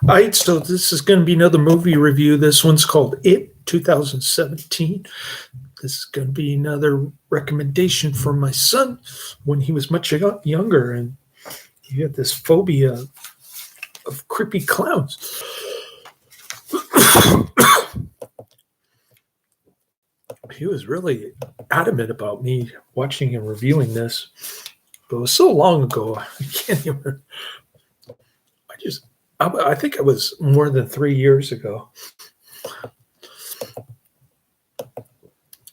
All right, so this is going to be another movie review. This one's called It 2017. This is going to be another recommendation from my son when he was much younger, and he had this phobia of creepy clowns. He was really adamant about me watching and reviewing this, but it was so long ago. I can't even. I think it was more than 3 years ago.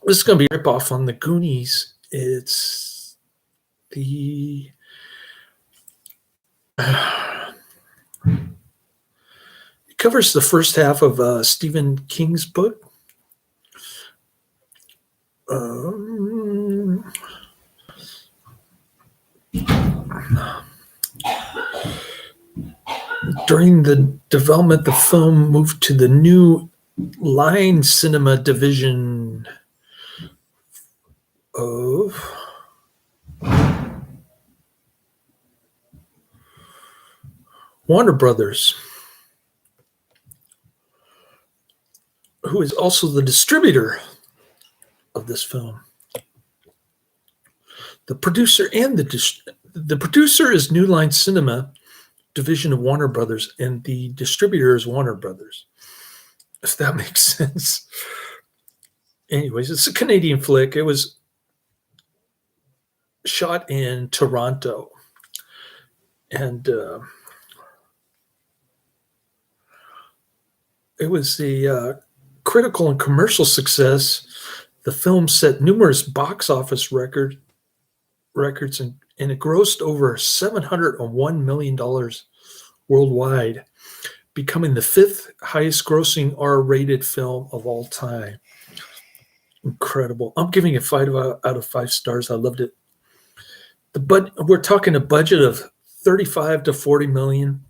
This is going to be a ripoff on the Goonies. It's the it covers the first half of Stephen King's book. During the development, the film moved to the New Line Cinema division of Warner Brothers, who is also the distributor of this film. The producer and the producer is New Line Cinema division of Warner Brothers, and the distributor is Warner Brothers, if that makes sense. Anyways, it's a Canadian flick. It was shot in Toronto, and it was a critical and commercial success. The film set numerous box office records, and it grossed over $701 million worldwide, becoming the 5th highest grossing R-rated film of all time. Incredible. I'm giving it 5 out of 5 stars. I loved it. We're talking a budget of 35 to 40 million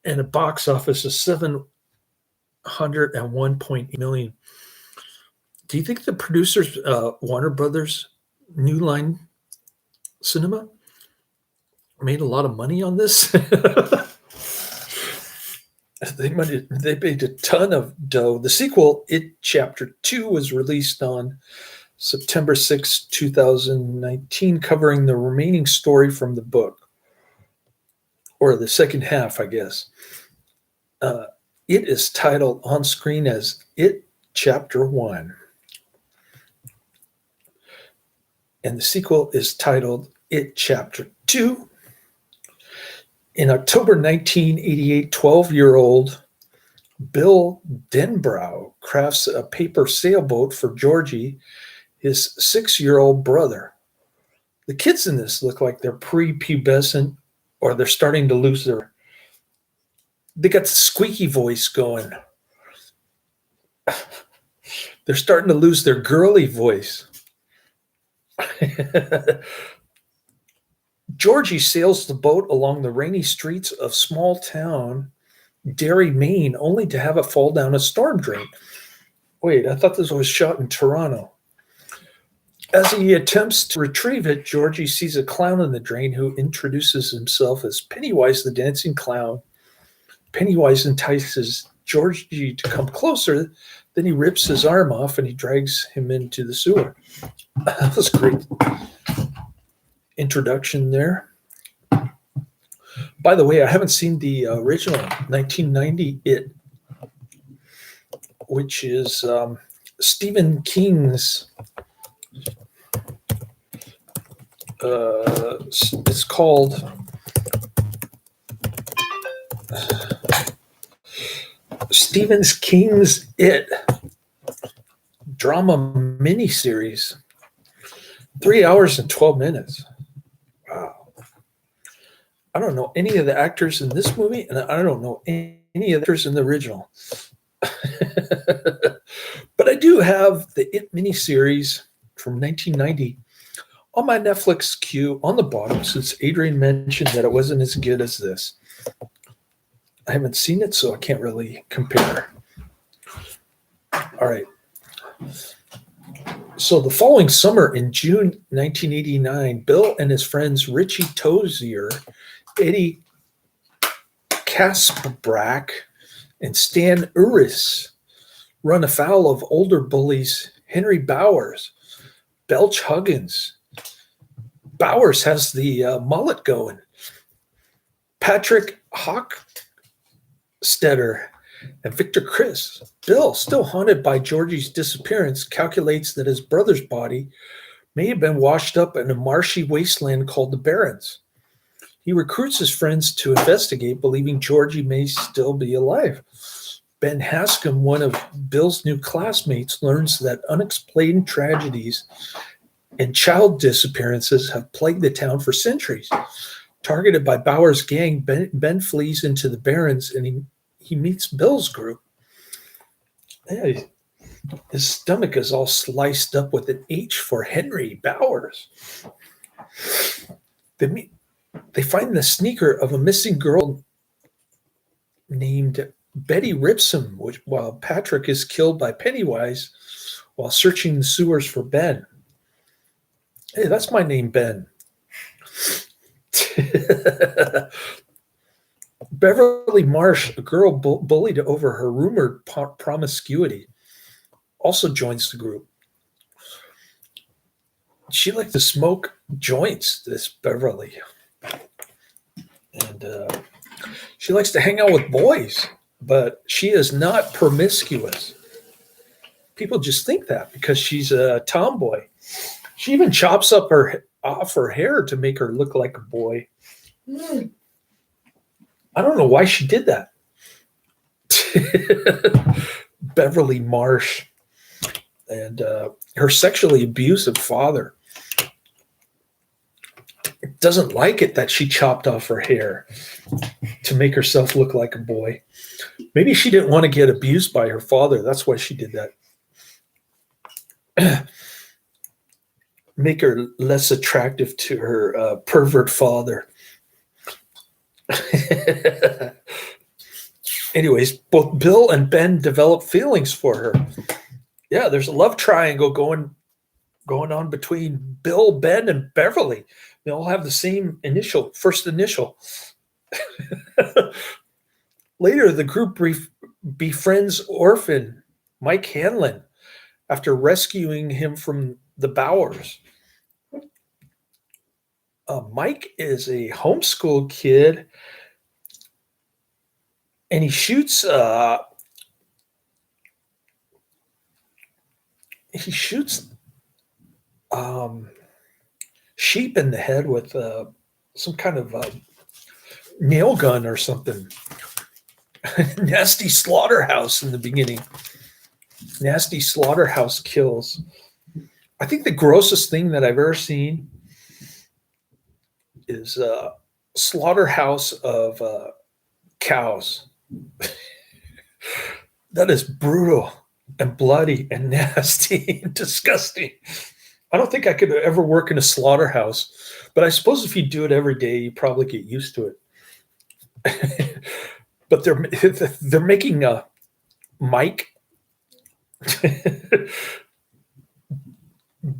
and a box office of 701.8 million. Do you think the producers, Warner Brothers, New Line Cinema, made a lot of money on this? They made a ton of dough. The sequel, It Chapter 2, was released on September 6, 2019, covering the remaining story from the book, or the second half, I guess. It is titled on screen as It Chapter 1. And the sequel is titled It Chapter 2. In October 1988, 12-year-old Bill Denbrough crafts a paper sailboat for Georgie, his 6-year-old brother. The kids in this look like they're prepubescent, or they're starting to lose they got the squeaky voice going. They're starting to lose their girly voice. Georgie sails the boat along the rainy streets of small town Derry, Maine, only to have it fall down a storm drain. Wait, I thought this was shot in Toronto. As he attempts to retrieve it, Georgie sees a clown in the drain who introduces himself as Pennywise the Dancing Clown. Pennywise entices Georgie to come closer, then he rips his arm off and he drags him into the sewer. That was great introduction there. By the way, I haven't seen the original 1990 It, which is Stephen King's. It's called Stephen King's It drama miniseries. 3 hours and 12 minutes. Wow. I don't know any of the actors in this movie, and I don't know any of the actors in the original. But I do have the It miniseries from 1990 on my Netflix queue on the bottom, since Adrian mentioned that it wasn't as good as this. I haven't seen it, so I can't really compare. All right. So the following summer in June 1989, Bill and his friends Richie Tozier, Eddie Kasprack and Stan Uris run afoul of older bullies Henry Bowers, Belch Huggins. Bowers has the mullet going. Patrick Hochstetter and Victor Chris. Bill, still haunted by Georgie's disappearance, calculates that his brother's body may have been washed up in a marshy wasteland called the Barrens. He recruits his friends to investigate, believing Georgie may still be alive. Ben Hascom, one of Bill's new classmates, learns that unexplained tragedies and child disappearances have plagued the town for centuries. Targeted by Bauer's gang, Ben flees into the Barrens and he meets Bill's group. Yeah, his stomach is all sliced up with an H for Henry Bowers. They find the sneaker of a missing girl named Betty Ripsom, while Patrick is killed by Pennywise while searching the sewers for Ben. Hey, that's my name, Ben. Beverly Marsh, a girl bullied over her rumored promiscuity, also joins the group. She liked to smoke joints, this Beverly. And she likes to hang out with boys, but she is not promiscuous. People just think that because she's a tomboy. She even chops up off her hair to make her look like a boy. I don't know why she did that. Beverly Marsh and her sexually abusive father doesn't like it that she chopped off her hair to make herself look like a boy. Maybe she didn't want to get abused by her father. That's why she did that. Make her less attractive to her pervert father. Anyways, both Bill and Ben develop feelings for her. Yeah, there's a love triangle going on between Bill, Ben, and Beverly. They all have the same first initial. Later, the group befriends orphan Mike Hanlon after rescuing him from the Bowers. Mike is a homeschool kid, and he shoots sheep in the head with some kind of nail gun or something. Nasty slaughterhouse in the beginning. Nasty slaughterhouse kills. I think the grossest thing that I've ever seen is a slaughterhouse of cows. That is brutal and bloody and nasty and disgusting. I don't think I could ever work in a slaughterhouse, but I suppose if you do it every day, you probably get used to it. But they're making Mike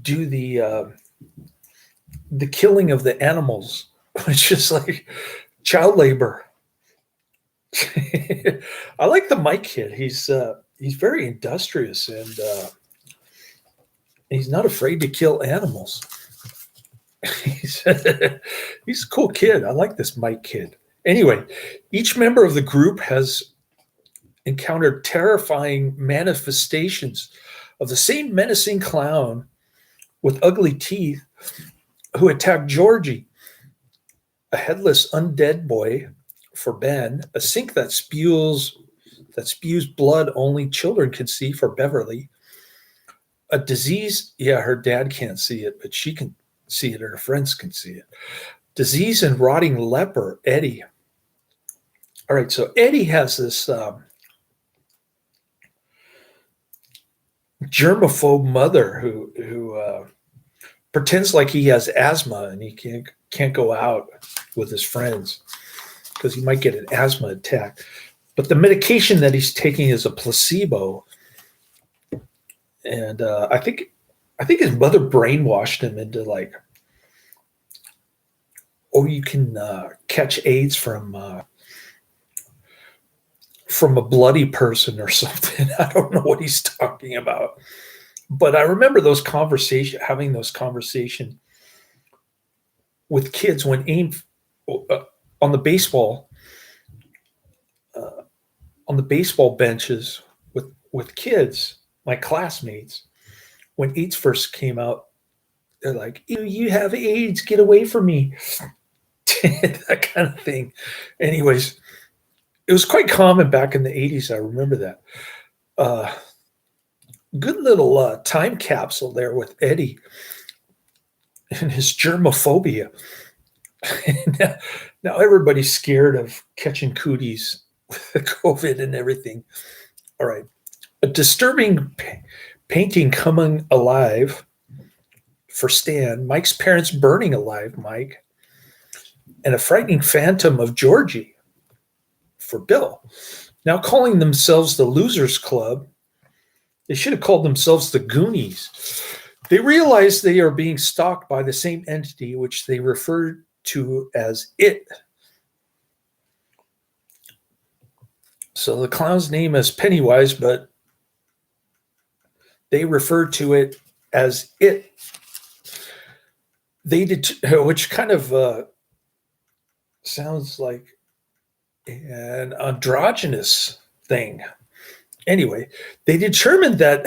do the killing of the animals, which is like child labor. I like the Mike kid. He's very industrious and he's not afraid to kill animals. He's a cool kid. I like this Mike kid. Anyway, each member of the group has encountered terrifying manifestations of the same menacing clown with ugly teeth who attacked Georgie, a headless undead boy for Ben, a sink that spews blood only children can see for Beverly, a disease, her dad can't see it, but she can see it, or her friends can see it. Disease and rotting leper, Eddie. All right, so Eddie has this germaphobe mother who pretends like he has asthma and he can't go out with his friends because he might get an asthma attack. But the medication that he's taking is a placebo, and I think his mother brainwashed him into like, you can catch AIDS from from a bloody person or something. I don't know what he's talking about. But I remember having those conversations with kids when on the baseball on the baseball benches with kids, my classmates, when AIDS first came out. They're like, you have AIDS, get away from me. That kind of thing. Anyways, it was quite common back in the 80s. I remember that. Good little time capsule there with Eddie and his germophobia. Now everybody's scared of catching cooties with COVID and everything. All right. A disturbing painting coming alive for Stan, Mike's parents burning alive Mike, and a frightening phantom of Georgie for Bill. Now calling themselves the Losers Club, they should have called themselves the Goonies. They realize they are being stalked by the same entity, which they refer to as It. So the clown's name is Pennywise, but they refer to it as It. They did, which kind of sounds like an androgynous thing. Anyway, they determined that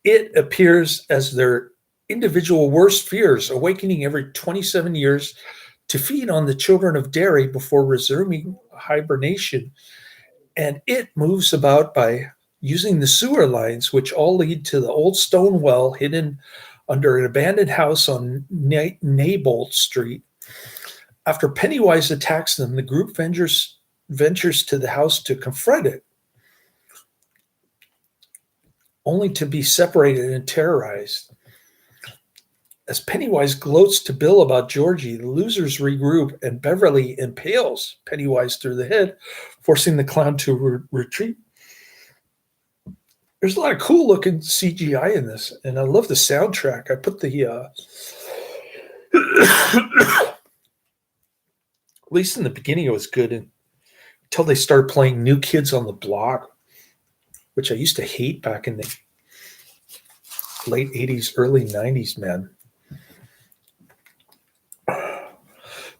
it appears as their individual worst fears, awakening every 27 years to feed on the children of Derry before resuming hibernation. And it moves about by using the sewer lines, which all lead to the old stone well hidden under an abandoned house on Naybolt Street. After Pennywise attacks them, the group ventures to the house to confront it, only to be separated and terrorized. As Pennywise gloats to Bill about Georgie, the losers regroup and Beverly impales Pennywise through the head, forcing the clown to retreat. There's a lot of cool looking CGI in this, and I love the soundtrack. I put the at least in the beginning it was good until they started playing New Kids on the Block, which I used to hate back in the late 80s, early 90s, man.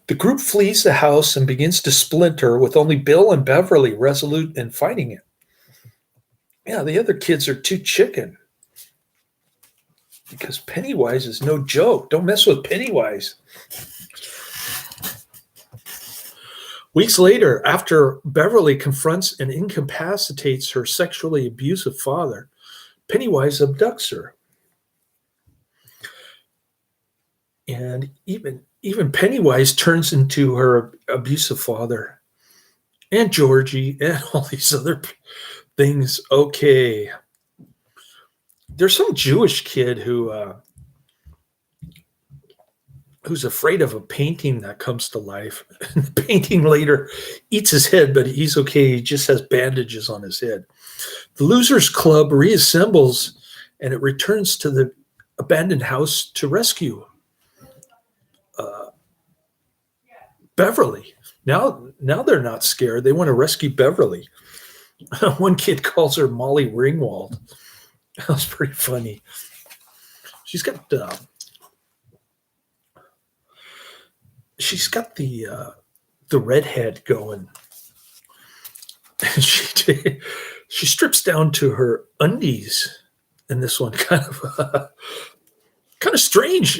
The group flees the house and begins to splinter, with only Bill and Beverly resolute in fighting it. Yeah, the other kids are too chicken, because Pennywise is no joke. Don't mess with Pennywise. Weeks later, after Beverly confronts and incapacitates her sexually abusive father, Pennywise abducts her. And even Pennywise turns into her abusive father and Georgie and all these other things. Okay. There's some Jewish kid who's afraid of a painting that comes to life. The painting later eats his head, but he's okay. He just has bandages on his head. The Losers Club reassembles, and it returns to the abandoned house to rescue Beverly. Now they're not scared. They want to rescue Beverly. One kid calls her Molly Ringwald. That was pretty funny. She's got the redhead going. She strips down to her undies in this one. Kind of strange.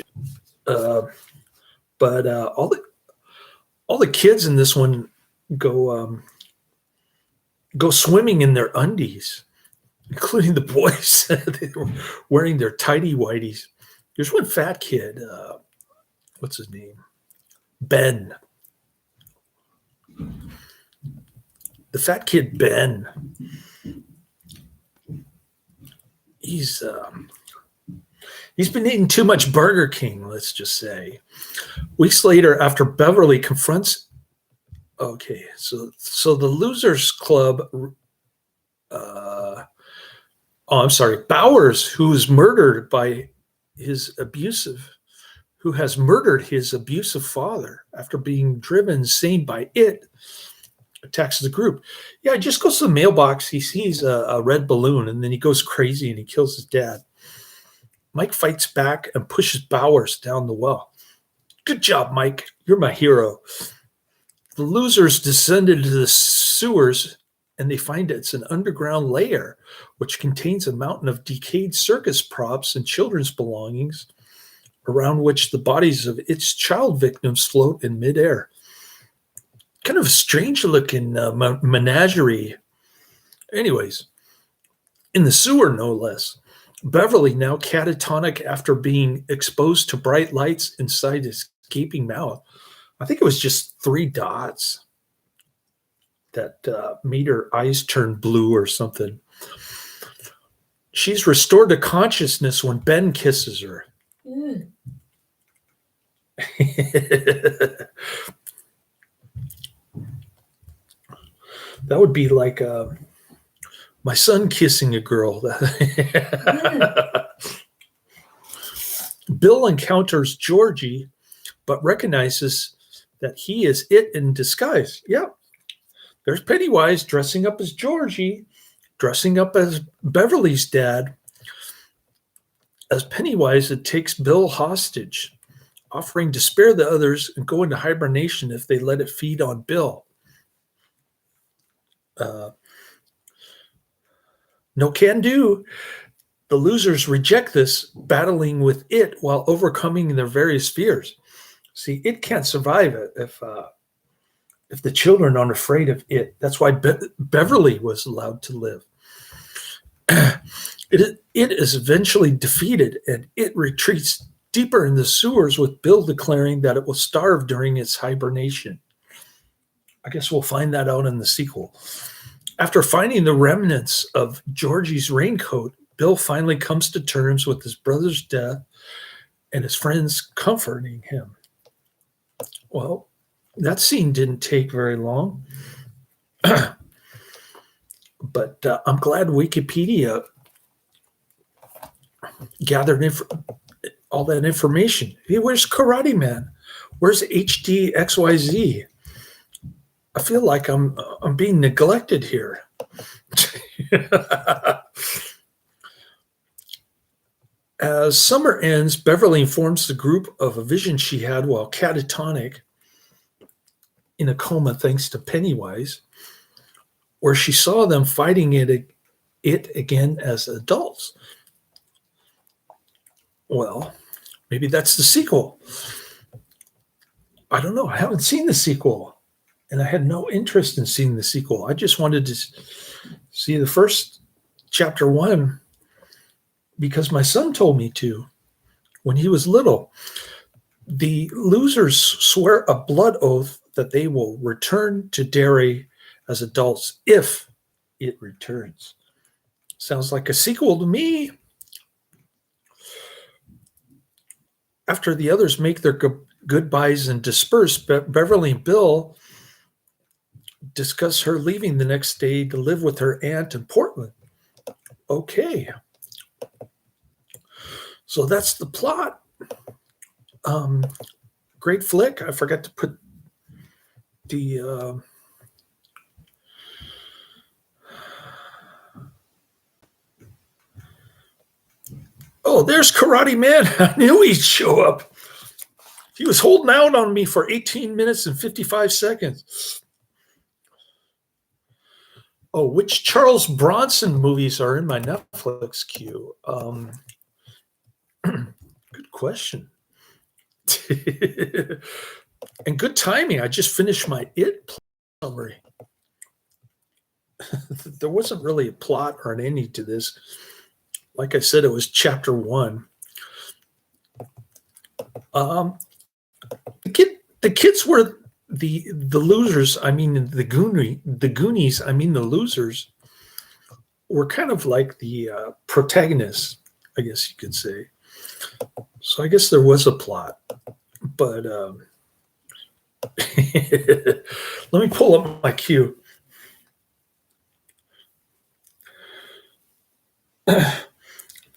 But all the kids in this one go swimming in their undies, including the boys. They were wearing their tighty whities. There's one fat kid. What's his name? Ben. The fat kid Ben. He's been eating too much Burger King, let's just say. Weeks later, after Beverly confronts, so the Losers Club, Bowers, who has murdered his abusive father after being driven insane by it, attacks the group. Yeah, he just goes to the mailbox. He sees a red balloon, and then he goes crazy and he kills his dad. Mike fights back and pushes Bowers down the well. Good job, Mike. You're my hero. The losers descend into the sewers, and they find it's an underground lair, which contains a mountain of decayed circus props and children's belongings, around which the bodies of its child victims float in midair. Kind of a strange-looking menagerie. Anyways, in the sewer, no less. Beverly, now catatonic after being exposed to bright lights inside his gaping mouth. I think it was just 3 dots that made her eyes turn blue or something. She's restored to consciousness when Ben kisses her. That would be like my son kissing a girl. Bill encounters Georgie, but recognizes that he is it in disguise. Yep. There's Pennywise dressing up as Georgie, dressing up as Beverly's dad. As Pennywise, it takes Bill hostage, offering to spare the others and go into hibernation if they let it feed on Bill. No can do. The losers reject this, battling with it while overcoming their various fears. See, it can't survive it if the children aren't afraid of it. That's why Beverly was allowed to live. It is eventually defeated, and it retreats deeper in the sewers, with Bill declaring that it will starve during its hibernation. I guess we'll find that out in the sequel. After finding the remnants of Georgie's raincoat, Bill finally comes to terms with his brother's death and his friends comforting him. Well, that scene didn't take very long. But I'm glad Wikipedia gathered all that information. Hey, where's Karate Man? Where's HD XYZ? I feel like I'm being neglected here. As summer ends, Beverly informs the group of a vision she had while catatonic in a coma thanks to Pennywise, where she saw them fighting it again as adults. Well, maybe that's the sequel. I don't know. I haven't seen the sequel, and I had no interest in seeing the sequel. I just wanted to see the first chapter 1 because my son told me to when he was little. The losers swear a blood oath that they will return to Derry as adults if it returns. Sounds like a sequel to me. After the others make their goodbyes and disperse, Beverly and Bill discuss her leaving the next day to live with her aunt in Portland. Okay. So that's the plot. Great flick. I forgot to put the oh, there's Karate Man. I knew he'd show up. He was holding out on me for 18 minutes and 55 seconds. Oh, which Charles Bronson movies are in my Netflix queue? Good question. And good timing. I just finished my It summary. There wasn't really a plot or an ending to this. Like I said, it was chapter 1. The kids were the losers. I mean, the Goonies. I mean, the losers were kind of like the protagonists, I guess you could say. So I guess there was a plot, but let me pull up my queue. The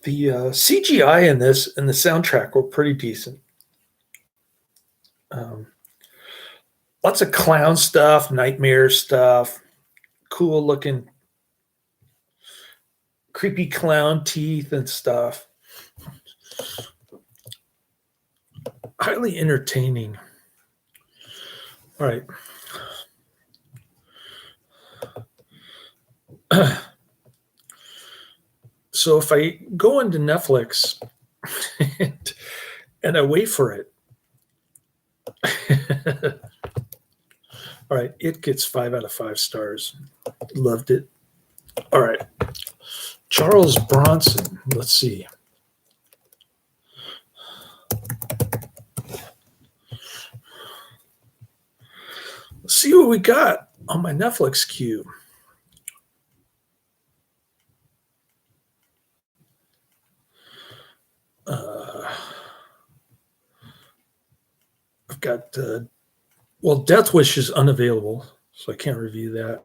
CGI in this and the soundtrack were pretty decent. Lots of clown stuff, nightmare stuff, cool looking, creepy clown teeth and stuff. Highly entertaining. All right. So if I go into Netflix and I wait for it, all right, it gets 5 out of 5 stars. Loved it. All right. Charles Bronson. Let's see. Let's see what we got on my Netflix queue. I've got, well, Death Wish is unavailable, so I can't review that.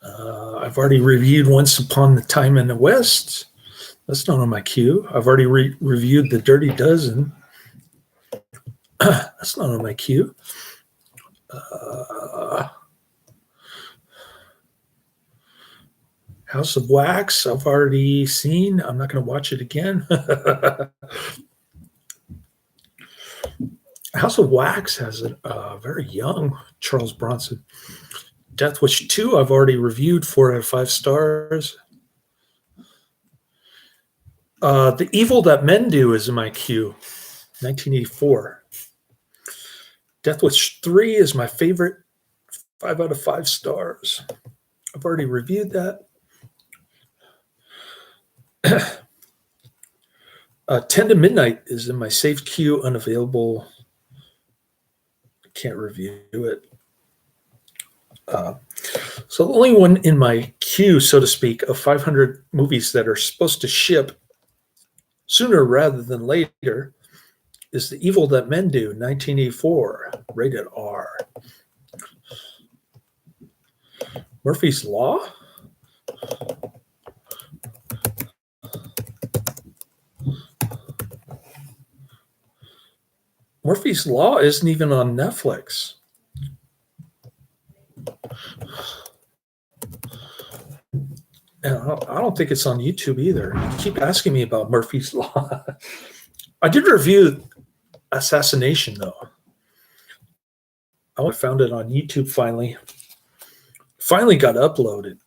I've already reviewed Once Upon a Time in the West. That's not on my queue. I've already reviewed The Dirty Dozen. That's not on my queue. House of Wax, I've already seen. I'm not going to watch it again. House of Wax has a very young Charles Bronson. Death Wish 2, I've already reviewed 4 out of 5 stars. The Evil That Men Do is in my queue, 1984. Death Wish 3 is my favorite, 5 out of 5 stars. I've already reviewed that. 10 to Midnight is in my saved queue, unavailable. Can't review it. So the only one in my queue, so to speak, of 500 movies that are supposed to ship sooner rather than later is The Evil That Men Do, 1984, rated R. Murphy's Law? Murphy's Law isn't even on Netflix. And I don't think it's on YouTube either. You keep asking me about Murphy's Law. I did review Assassination, though. I found it on YouTube finally. Finally got uploaded,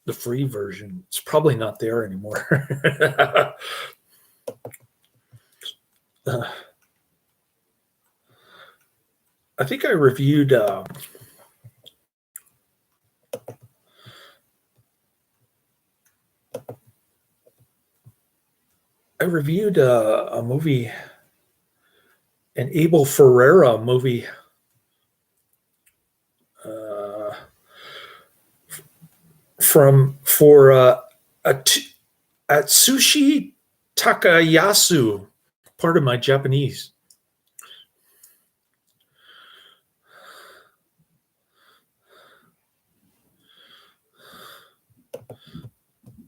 the free version. It's probably not there anymore. I think I reviewed a movie, an Abel Ferrara movie, for Atsushi Takayasu, part of my Japanese.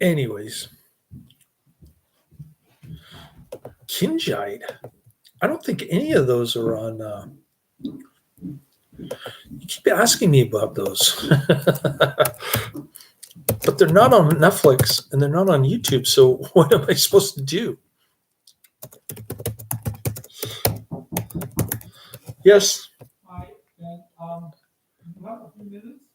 Anyways, Kinjite. I don't think any of those are on. You keep asking me about those, but they're not on Netflix and they're not on YouTube. So what am I supposed to do? Yes. Hi, you have a few minutes?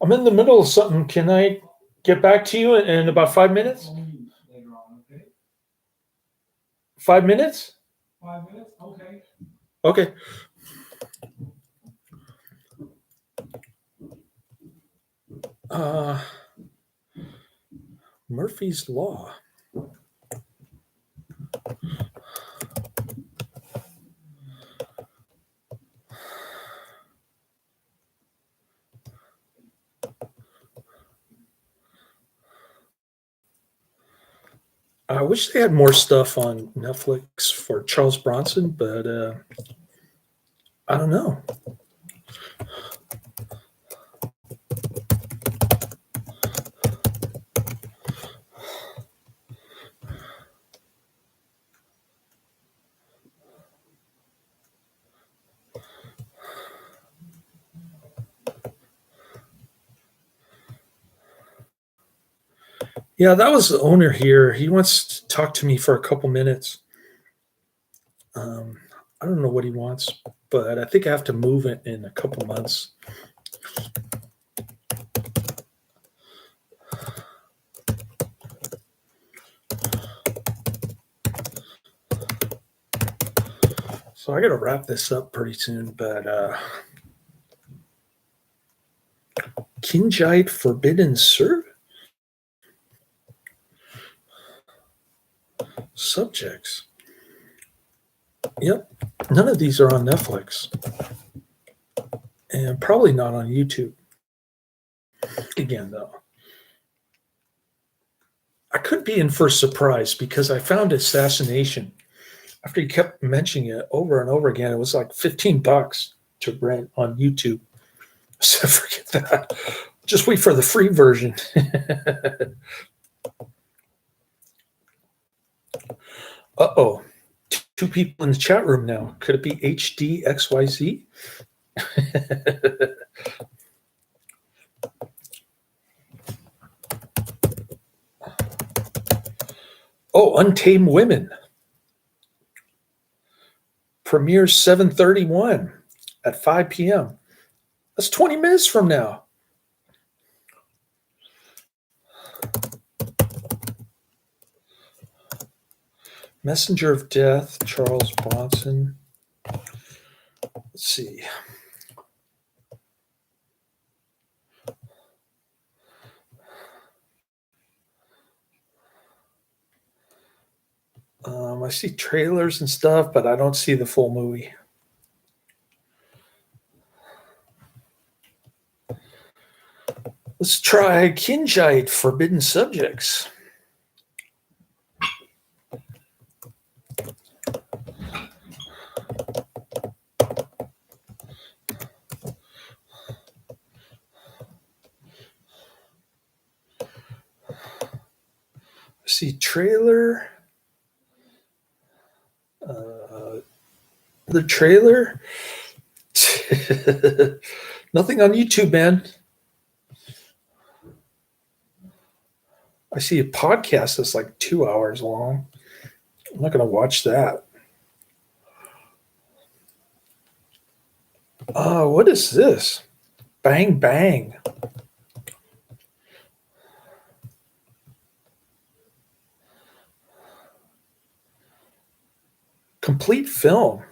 I'm in the middle of something. Can I get back to you in about 5 minutes? Call me later on, okay? 5 minutes? 5 minutes? Okay. Okay. Murphy's Law. I wish they had more stuff on Netflix for Charles Bronson, but I don't know. Yeah, that was the owner here. He wants to talk to me for a couple minutes. I don't know what he wants, but I think I have to move it in a couple months. So I got to wrap this up pretty soon, but Kinjite Forbidden Subjects. Yep. None of these are on Netflix. And probably not on YouTube. Again, though. I could be in for a surprise because I found Assassination. After he kept mentioning it over and over again, it was like $15 to rent on YouTube. So forget that. Just wait for the free version. Uh-oh. Two people in the chat room now. Could it be HDXYZ? Oh, Untamed Women. Premieres 7:31 at 5 p.m. That's 20 minutes from now. Messenger of Death, Charles Bronson. Let's see. I see trailers and stuff, but I don't see the full movie. Let's try Kinjite Forbidden Subjects. See trailer. The trailer. Nothing on YouTube, man. I see a podcast that's like 2 hours long. I'm not going to watch that. What is this? Bang Bang. Complete film.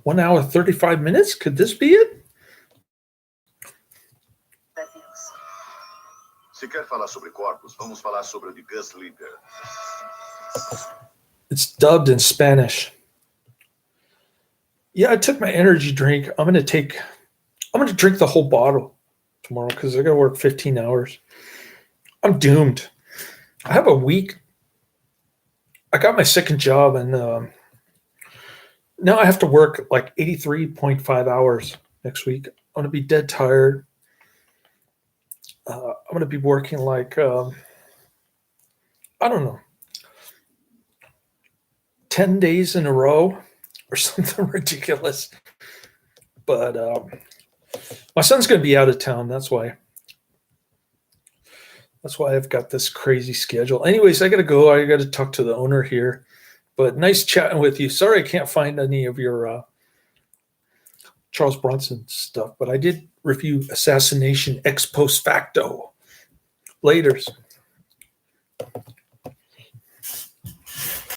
1 hour, 35 minutes? Could this be it? Se quer falar sobre corpos, vamos falar sobre o de Gus Linder. It's dubbed in Spanish. Yeah, I took my energy drink. I'm gonna drink the whole bottle tomorrow because I gotta work 15 hours. I'm doomed. I have a week. I got my second job, and now I have to work like 83.5 hours next week. I'm gonna be dead tired. I'm gonna be working like I don't know, 10 days in a row or something ridiculous. But my son's going to be out of town. That's why I've got this crazy schedule. Anyways, I got to go. I got to talk to the owner here. But nice chatting with you. Sorry I can't find any of your Charles Bronson stuff, but I did review Assassination ex post facto. Laters.